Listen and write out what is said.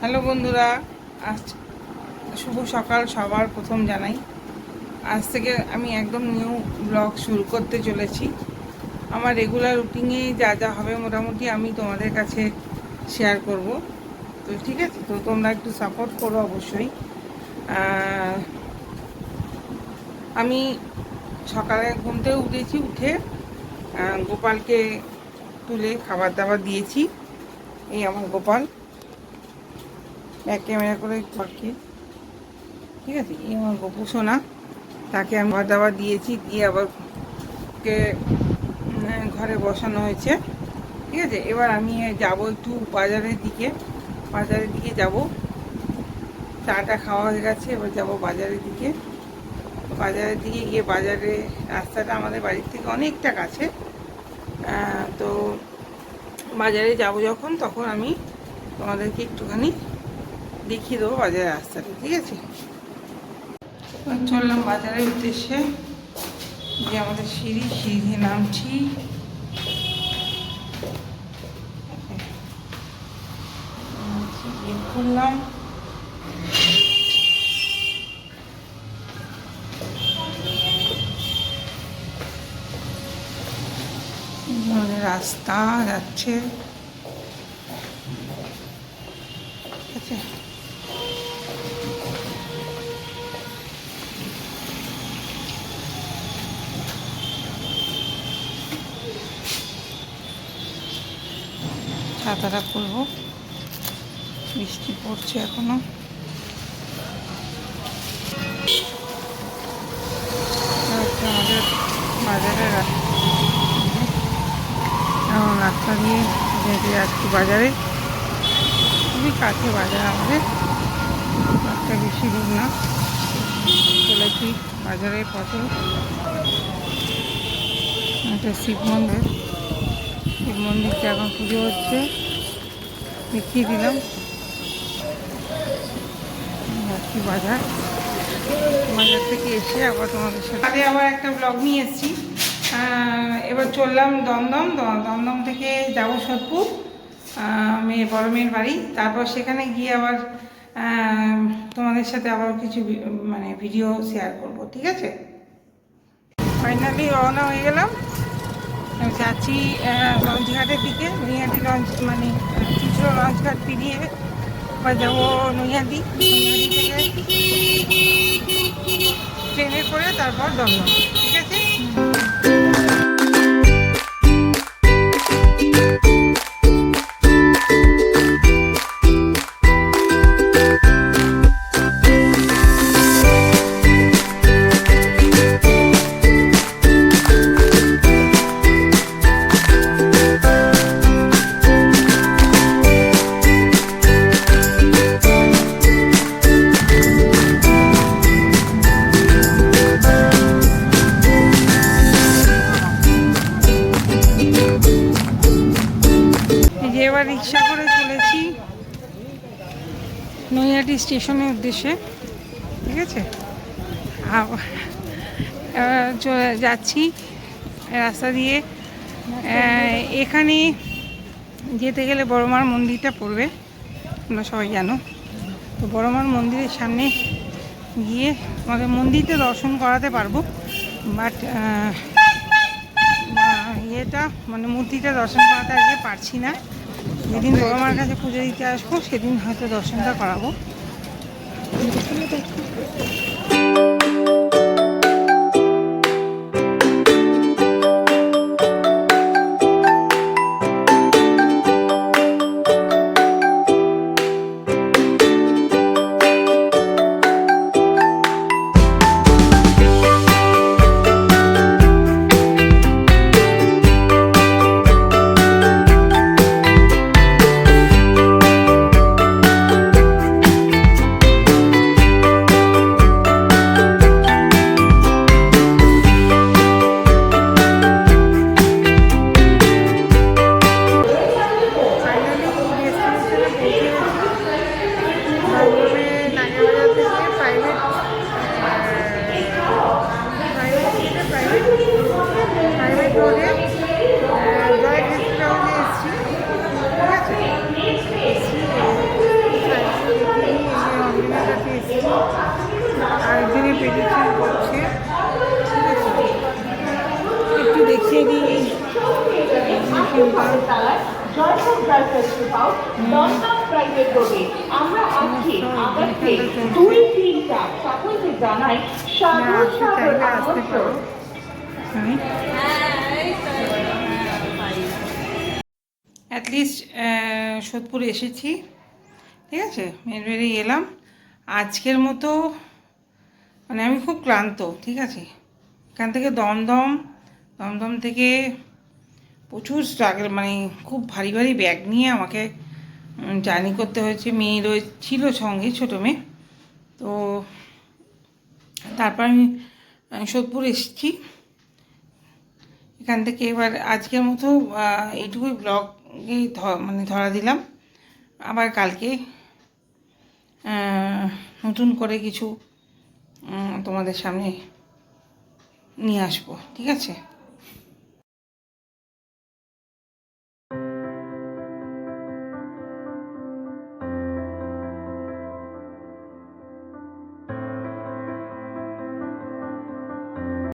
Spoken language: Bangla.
হ্যালো বন্ধুরা, আজ শুভ সকাল সবার প্রথম জানাই। আজ থেকে আমি একদম নিউ ব্লগ শুরু করতে চলেছি। আমার রেগুলার রুটিনে যা যা হবে মোটামুটি আমি তোমাদের কাছে শেয়ার করব। তো ঠিক আছে, তো তোমরা একটু সাপোর্ট করো অবশ্যই। আমি সকালে ঘুম থেকে উঠেছি, উঠে গোপালকে তুলে খাবার দাবার দিয়েছি। এই আমার গোপাল, ব্যাক ক্যামেরা করে ঘরকে, ঠিক আছে। এই আমার গপু সোনা, তাকে আমি খাবার দাবার দিয়েছি, দিয়ে আবার ওকে ঘরে বসানো হয়েছে, ঠিক আছে। এবার আমি যাব একটু বাজারের দিকে যাব। চাটা খাওয়া হয়ে গেছে, এবার যাব বাজারের দিকে গিয়ে বাজারে, রাস্তাটা আমাদের বাড়ির থেকে অনেকটা কাছে। তো বাজারে যাব যখন, তখন আমি তোমাদেরকে একটুখানি দেখিয়ে দেবো বাজারের রাস্তাটা, ঠিক আছে। চললাম বাজারের উদ্দেশ্যে, যে আমাদের সিঁড়ি দিয়ে নামছি। খুললাম, রাস্তা যাচ্ছে, ঠিক আছে। ছাতাটা খুলবো, বৃষ্টি পড়ছে এখনো। আমাদের বাজারের রাস্তা দিয়ে যেতে যাচ্ছি বাজারে। খুবই কাছে বাজার আমাদের, একটা বেশি দূর না। চলেছি বাজারের পথে। একটা শিব মন্দিরটা এখন পুজো হচ্ছে, দেখিয়ে দিলাম। যাচ্ছি বাজার থেকে এসে আবার তোমাদের সাথে আবার একটা ব্লগ নিয়ে এসেছি। এবার চললাম দমদম থেকে যাব সোদপুর, বড় মেয়ের বাড়ি। তারপর সেখানে গিয়ে আবার তোমাদের সাথে আবার কিছু ভিডিও শেয়ার করব, ঠিক আছে। ফাইনালি রওনা হয়ে গেলাম, যাচ্ছি লঞ্চঘাটের দিকে। নৈহাটি চিত্র লঞ্চঘাট পেরিয়ে বা যাবো নৈহাটি থেকে ট্রেনে করে তারপর দমদম, ঠিক আছে। এবার রিক্সা করে চলেছি নৈহাটি স্টেশনের উদ্দেশ্যে, ঠিক আছে। যাচ্ছি রাস্তা দিয়ে। এখানে যেতে গেলে বড়মার মন্দিরটা পড়বে, তোমরা সবাই জানো। তো বড়মার মন্দিরের সামনে গিয়ে তোমাদের মন্দিরটা দর্শন করাতে পারবো, বাট মূর্তিটা দর্শন করাতে আজকে পারছি না। যেদিন বড়মার কাছে পুজো দিতে আসবো সেদিন হয়তো দর্শনটা করাবো। সার্কেল হাউস দমদম প্রাইভেট রোডে। আমরা আজকে আগামীতে 2, 3, 4 সকলকে জানাই সাদর সাদর আমন্ত্রণ। অ্যাটলিস্ট সোদপুর এসেছি, ঠিক আছে, বেরিয়ে এলাম আজকের মতো। মানে আমি খুব ক্লান্ত, ঠিক আছে। এখান থেকে দমদম থেকে প্রচুর স্ট্রাগল, মানে খুব ভারী ভারী ব্যাগ নিয়ে আমাকে জার্নি করতে হয়েছে। মেয়ে ছিল সঙ্গে, ছোটো মেয়ে। তো তারপর আমি সোদপুর এসেছি। এখান থেকে এবার আজকের মতো এইটুকুই ব্লগে মানে ধরা দিলাম। আবার কালকে নতুন করে কিছু তোমাদের সামনে নিয়ে আসবো, ঠিক আছে।